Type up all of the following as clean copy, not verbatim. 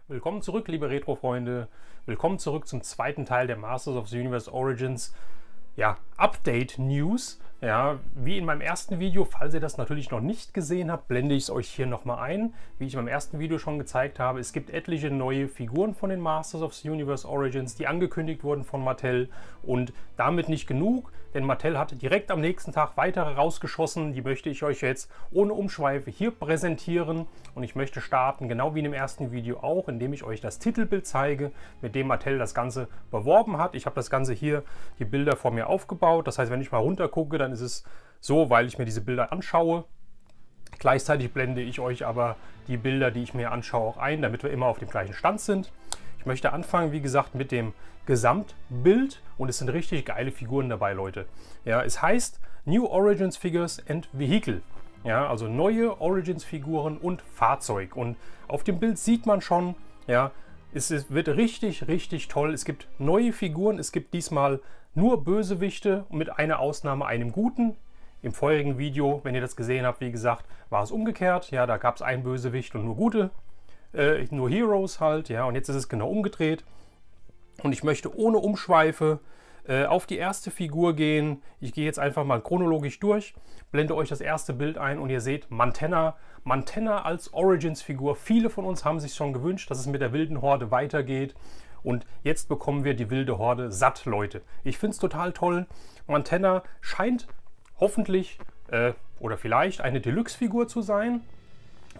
Willkommen zurück, liebe Retro-Freunde. Willkommen zurück zum zweiten Teil der Masters of the Universe Origins Update News. Ja, wie in meinem ersten Video, falls ihr das natürlich noch nicht gesehen habt, blende ich es euch hier nochmal ein. Wie ich in meinem ersten Video schon gezeigt habe, es gibt etliche neue Figuren von den Masters of the Universe Origins, die angekündigt wurden von Mattel. Und damit nicht genug, denn Mattel hat direkt am nächsten Tag weitere rausgeschossen. Die möchte ich euch jetzt ohne Umschweife hier präsentieren. Und ich möchte starten, genau wie in dem ersten Video auch, indem ich euch das Titelbild zeige, mit dem Mattel das Ganze beworben hat. Ich habe das Ganze hier, die Bilder vor mir aufgebaut. Das heißt, wenn ich mal runter gucke, dann ist es so, weil ich mir diese Bilder anschaue. Gleichzeitig blende ich euch aber die Bilder, die ich mir anschaue, auch ein, damit wir immer auf dem gleichen Stand sind. Ich möchte anfangen, wie gesagt, mit dem Gesamtbild und es sind richtig geile Figuren dabei, Leute. Ja, es heißt New Origins Figures and Vehicle. Ja, also neue Origins-Figuren und Fahrzeug. Und auf dem Bild sieht man schon, ja, es wird richtig, richtig toll. Es gibt neue Figuren. Es gibt diesmal nur Bösewichte und mit einer Ausnahme einem Guten. Im vorherigen Video, wenn ihr das gesehen habt, wie gesagt, war es umgekehrt. Ja, da gab es einen Bösewicht und nur Gute, nur Heroes halt. Ja, und jetzt ist es genau umgedreht. Und ich möchte ohne Umschweife auf die erste Figur gehen. Ich gehe jetzt einfach mal chronologisch durch, blende euch das erste Bild ein und ihr seht Mantenna. Mantenna als Origins-Figur. Viele von uns haben sich schon gewünscht, dass es mit der wilden Horde weitergeht. Und jetzt bekommen wir die wilde Horde satt, Leute. Ich finde es total toll. Mantenna scheint hoffentlich oder vielleicht eine Deluxe-Figur zu sein,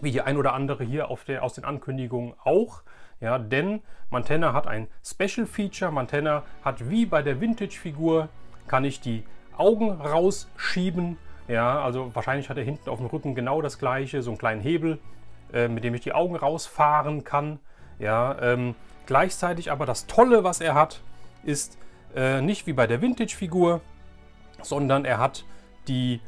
wie die ein oder andere hier aus den Ankündigungen auch. Ja, denn Mantenna hat ein Special Feature. Mantenna hat wie bei der Vintage-Figur, kann ich die Augen rausschieben. Ja, also wahrscheinlich hat er hinten auf dem Rücken genau das gleiche, so einen kleinen Hebel, mit dem ich die Augen rausfahren kann. Ja, gleichzeitig aber das Tolle, was er hat, ist nicht wie bei der Vintage-Figur, sondern er hat die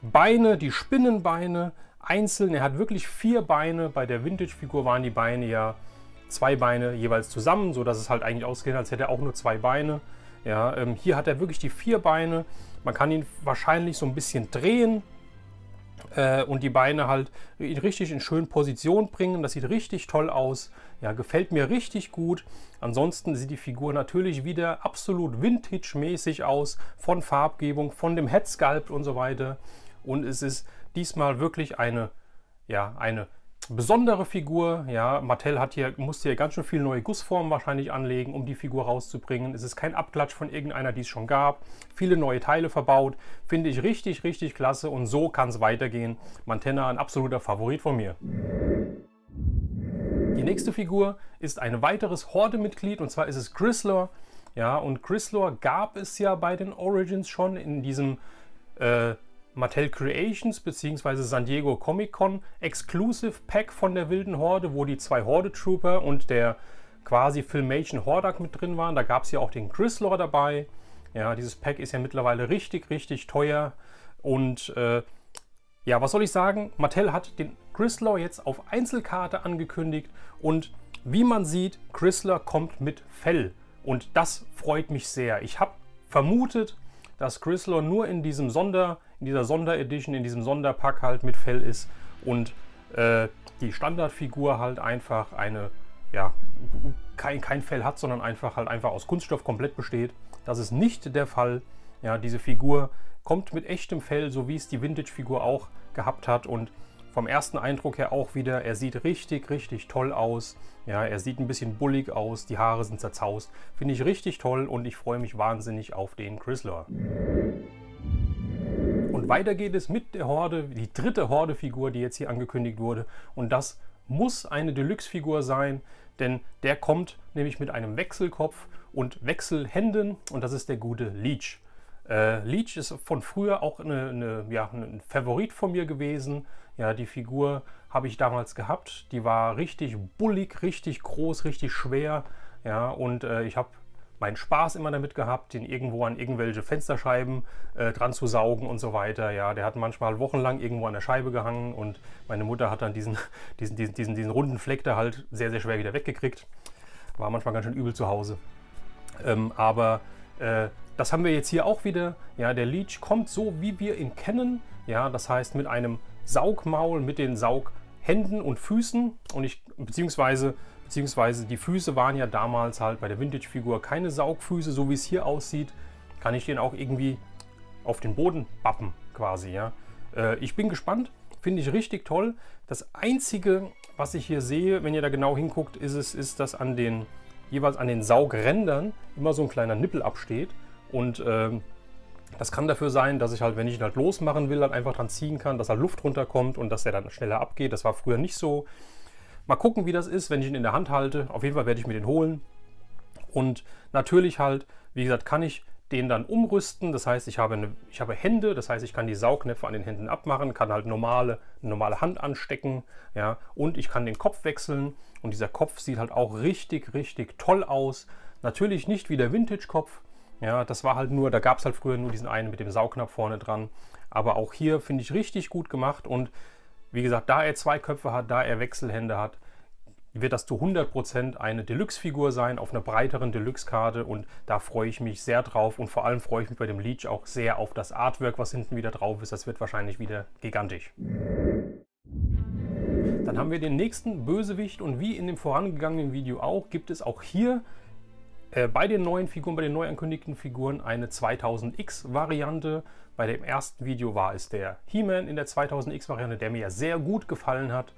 Beine, die Spinnenbeine einzeln. Er hat wirklich 4 Beine. Bei der Vintage-Figur waren die Beine ja 2 Beine jeweils zusammen, sodass es halt eigentlich ausgeht, als hätte er auch nur 2 Beine. Ja, hier hat er wirklich die 4 Beine. Man kann ihn wahrscheinlich so ein bisschen drehen und die Beine halt richtig in schöne Position bringen. Das sieht richtig toll aus. Ja, gefällt mir richtig gut. Ansonsten sieht die Figur natürlich wieder absolut Vintage-mäßig aus, von Farbgebung, von dem Head-Sculpt und so weiter. Und es ist diesmal wirklich eine besondere Figur. Ja, Mattel musste hier ganz schön viele neue Gussformen wahrscheinlich anlegen, um die Figur rauszubringen. Es ist kein Abklatsch von irgendeiner, die es schon gab. Viele neue Teile verbaut. Finde ich richtig, richtig klasse und so kann es weitergehen. Mantenna ein absoluter Favorit von mir. Die nächste Figur ist ein weiteres Horde-Mitglied und zwar ist es Grislor. Ja, und Grislor gab es ja bei den Origins schon in diesem Mattel Creations bzw. San Diego Comic Con Exclusive Pack von der wilden Horde, wo die 2 Horde Trooper und der quasi Filmation Hordak mit drin waren. Da gab es ja auch den Grislor dabei. Ja, dieses Pack ist ja mittlerweile richtig, richtig teuer. Und ja, was soll ich sagen? Mattel hat den Grislor jetzt auf Einzelkarte angekündigt. Und wie man sieht, Grislor kommt mit Fell. Und das freut mich sehr. Ich habe vermutet, dass Grislor nur in dieser Sonderedition, in diesem Sonderpack halt mit Fell ist und die Standardfigur halt einfach kein Fell hat, sondern einfach aus Kunststoff komplett besteht. Das ist nicht der Fall. Ja, diese Figur kommt mit echtem Fell, so wie es die Vintage-Figur auch gehabt hat und vom ersten Eindruck her auch wieder, er sieht richtig, richtig toll aus. Ja, er sieht ein bisschen bullig aus, die Haare sind zerzaust. Finde ich richtig toll und ich freue mich wahnsinnig auf den Grislor. Und weiter geht es mit der Horde, die dritte Horde-Figur, die jetzt hier angekündigt wurde. Und das muss eine Deluxe-Figur sein, denn der kommt nämlich mit einem Wechselkopf und Wechselhänden und das ist der gute Leech. Leech ist von früher auch ein Favorit von mir gewesen. Ja, die Figur habe ich damals gehabt. Die war richtig bullig, richtig groß, richtig schwer. Ja, und ich habe meinen Spaß immer damit gehabt, den irgendwo an irgendwelche Fensterscheiben dran zu saugen und so weiter. Ja, der hat manchmal wochenlang irgendwo an der Scheibe gehangen und meine Mutter hat dann diesen runden Fleck da halt sehr, sehr schwer wieder weggekriegt. War manchmal ganz schön übel zu Hause. Das haben wir jetzt hier auch wieder. Ja, der Leech kommt so, wie wir ihn kennen. Ja, das heißt mit einem Saugmaul, mit den Händen und Füßen und beziehungsweise die Füße waren ja damals halt bei der Vintage-Figur keine Saugfüße, so wie es hier aussieht, kann ich den auch irgendwie auf den Boden bappen quasi, ja. Ich bin gespannt, finde ich richtig toll. Das Einzige, was ich hier sehe, wenn ihr da genau hinguckt, ist, dass jeweils an den Saugrändern immer so ein kleiner Nippel absteht und das kann dafür sein, dass ich halt, wenn ich ihn halt losmachen will, halt einfach dran ziehen kann, dass halt Luft runterkommt und dass der dann schneller abgeht. Das war früher nicht so. Mal gucken, wie das ist, wenn ich ihn in der Hand halte. Auf jeden Fall werde ich mir den holen. Und natürlich halt, wie gesagt, kann ich den dann umrüsten. Das heißt, ich habe Hände, das heißt, ich kann die Saugnäpfe an den Händen abmachen, kann halt eine normale Hand anstecken, ja, und ich kann den Kopf wechseln. Und dieser Kopf sieht halt auch richtig, richtig toll aus. Natürlich nicht wie der Vintage-Kopf. Ja, das war halt nur, da gab es halt früher nur diesen einen mit dem Saugnapf vorne dran. Aber auch hier finde ich richtig gut gemacht. Und wie gesagt, da er 2 Köpfe hat, da er Wechselhände hat, wird das zu 100% eine Deluxe-Figur sein auf einer breiteren Deluxe-Karte. Und da freue ich mich sehr drauf. Und vor allem freue ich mich bei dem Leech auch sehr auf das Artwork, was hinten wieder drauf ist. Das wird wahrscheinlich wieder gigantisch. Dann haben wir den nächsten Bösewicht. Und wie in dem vorangegangenen Video auch, gibt es auch hier bei den neuen Figuren, bei den neu ankündigten Figuren eine 2000X-Variante. Bei dem ersten Video war es der He-Man in der 2000X-Variante, der mir ja sehr gut gefallen hat.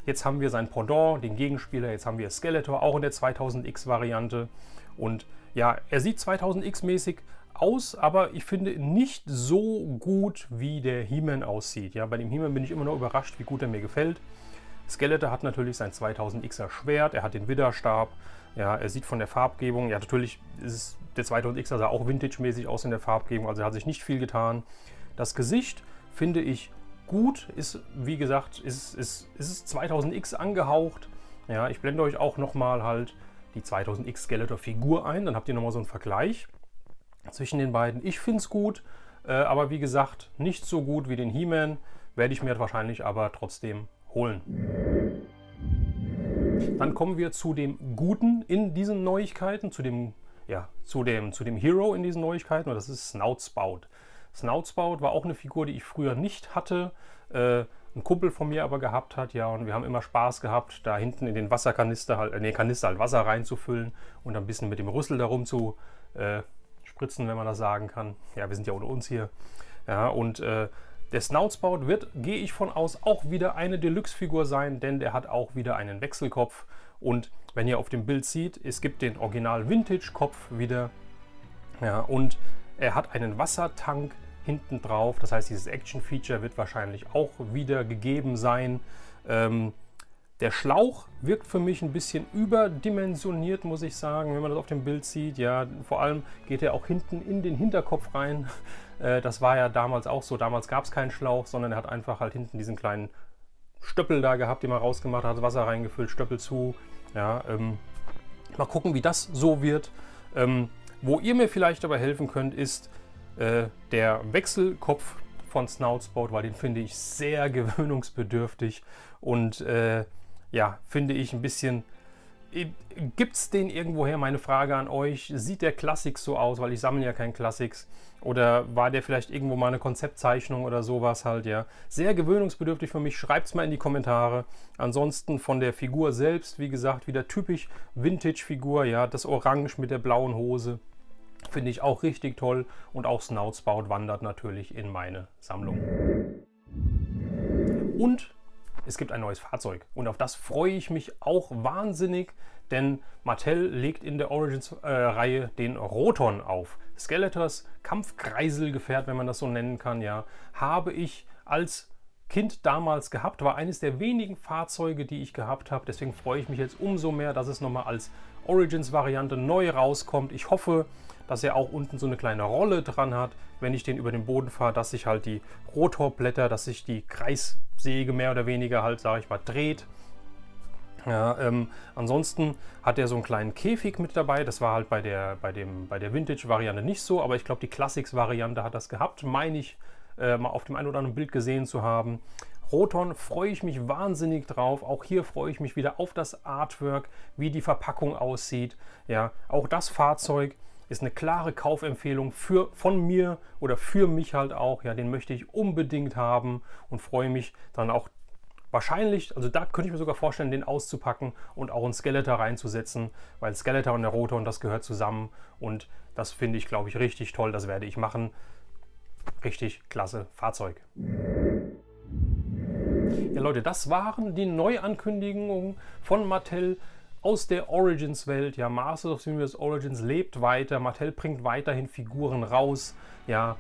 Jetzt haben wir sein Pendant, den Gegenspieler, jetzt haben wir Skeletor, auch in der 2000X-Variante. Und ja, er sieht 2000X-mäßig aus, aber ich finde nicht so gut, wie der He-Man aussieht. Ja, bei dem He-Man bin ich immer noch überrascht, wie gut er mir gefällt. Skeletor hat natürlich sein 2000Xer Schwert, er hat den Widderstab. Ja, er sieht von der Farbgebung, ja natürlich ist der 2000Xer sah auch Vintage-mäßig aus in der Farbgebung, also hat sich nicht viel getan. Das Gesicht finde ich gut, ist wie gesagt, ist 2000X angehaucht. Ja, ich blende euch auch nochmal halt die 2000X Skeletor-Figur ein, dann habt ihr nochmal so einen Vergleich zwischen den beiden. Ich finde es gut, aber wie gesagt, nicht so gut wie den He-Man, werde ich mir wahrscheinlich aber trotzdem holen. Dann kommen wir zu dem Guten in diesen Neuigkeiten, zu dem Hero in diesen Neuigkeiten, und das ist Snoutspout. Snoutspout war auch eine Figur, die ich früher nicht hatte, ein Kumpel von mir aber gehabt hat, ja, und wir haben immer Spaß gehabt, da hinten in den Wasserkanister halt, Kanister halt Wasser reinzufüllen und ein bisschen mit dem Rüssel darum zu spritzen, wenn man das sagen kann. Ja, wir sind ja unter uns hier. Ja, und der Snoutspout wird, gehe ich von aus, auch wieder eine Deluxe-Figur sein, denn der hat auch wieder einen Wechselkopf. Und wenn ihr auf dem Bild seht, es gibt den Original-Vintage-Kopf wieder. Ja, und er hat einen Wassertank hinten drauf. Das heißt, dieses Action-Feature wird wahrscheinlich auch wieder gegeben sein. Der Schlauch wirkt für mich ein bisschen überdimensioniert, muss ich sagen, wenn man das auf dem Bild sieht. Ja, vor allem geht er auch hinten in den Hinterkopf rein. Das war ja damals auch so. Damals gab es keinen Schlauch, sondern er hat einfach halt hinten diesen kleinen Stöppel da gehabt, den man rausgemacht hat, Wasser reingefüllt, Stöppel zu. Ja, mal gucken, wie das so wird. Wo ihr mir vielleicht aber helfen könnt, ist der Wechselkopf von Snoutspout, weil den finde ich sehr gewöhnungsbedürftig und ja, finde ich ein bisschen. Gibt es den irgendwoher? Meine Frage an euch. Sieht der Classics so aus? Weil ich sammle ja keinen Classics. Oder war der vielleicht irgendwo mal eine Konzeptzeichnung oder sowas halt, ja. Sehr gewöhnungsbedürftig für mich. Schreibt es mal in die Kommentare. Ansonsten von der Figur selbst, wie gesagt, wieder typisch Vintage-Figur, ja. Das Orange mit der blauen Hose. Finde ich auch richtig toll. Und auch Snoutspout wandert natürlich in meine Sammlung. Und es gibt ein neues Fahrzeug und auf das freue ich mich auch wahnsinnig, denn Mattel legt in der Origins-Reihe den Roton auf. Skeletors Kampfkreiselgefährt, wenn man das so nennen kann, ja, habe ich als Kind damals gehabt, war eines der wenigen Fahrzeuge, die ich gehabt habe. Deswegen freue ich mich jetzt umso mehr, dass es nochmal als Origins-Variante neu rauskommt. Ich hoffe, dass er auch unten so eine kleine Rolle dran hat, wenn ich den über den Boden fahre, dass sich halt die Rotorblätter, dass sich die Kreissäge mehr oder weniger halt, sage ich mal, dreht. Ja, ansonsten hat er so einen kleinen Käfig mit dabei. Das war halt bei der Vintage-Variante nicht so, aber ich glaube, die Classics-Variante hat das gehabt, meine ich, mal auf dem einen oder anderen Bild gesehen zu haben. Roton freue ich mich wahnsinnig drauf. Auch hier freue ich mich wieder auf das Artwork, wie die Verpackung aussieht. Ja, auch das Fahrzeug ist eine klare Kaufempfehlung von mir oder für mich halt auch. Ja, den möchte ich unbedingt haben und freue mich dann auch wahrscheinlich, also da könnte ich mir sogar vorstellen, den auszupacken und auch einen Skeletor reinzusetzen, weil Skeletor und der Rotor und das gehört zusammen und das finde ich, glaube ich, richtig toll. Das werde ich machen. Richtig klasse Fahrzeug. Ja Leute, das waren die Neuankündigungen von Mattel aus der Origins-Welt. Ja, Masters of the Universe Origins lebt weiter. Mattel bringt weiterhin Figuren raus. Ja,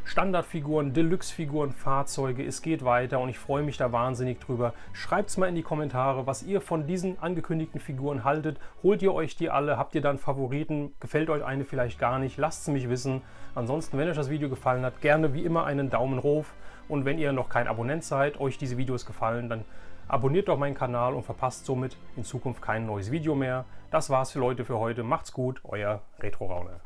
Standardfiguren, Deluxe-Figuren, Fahrzeuge. Es geht weiter und ich freue mich da wahnsinnig drüber. Schreibt es mal in die Kommentare, was ihr von diesen angekündigten Figuren haltet. Holt ihr euch die alle? Habt ihr dann Favoriten? Gefällt euch eine vielleicht gar nicht? Lasst es mich wissen. Ansonsten, wenn euch das Video gefallen hat, gerne wie immer einen Daumen hoch. Und wenn ihr noch kein Abonnent seid, euch diese Videos gefallen, dann abonniert doch meinen Kanal und verpasst somit in Zukunft kein neues Video mehr. Das war's für Leute für heute. Macht's gut, euer Retro Rauner.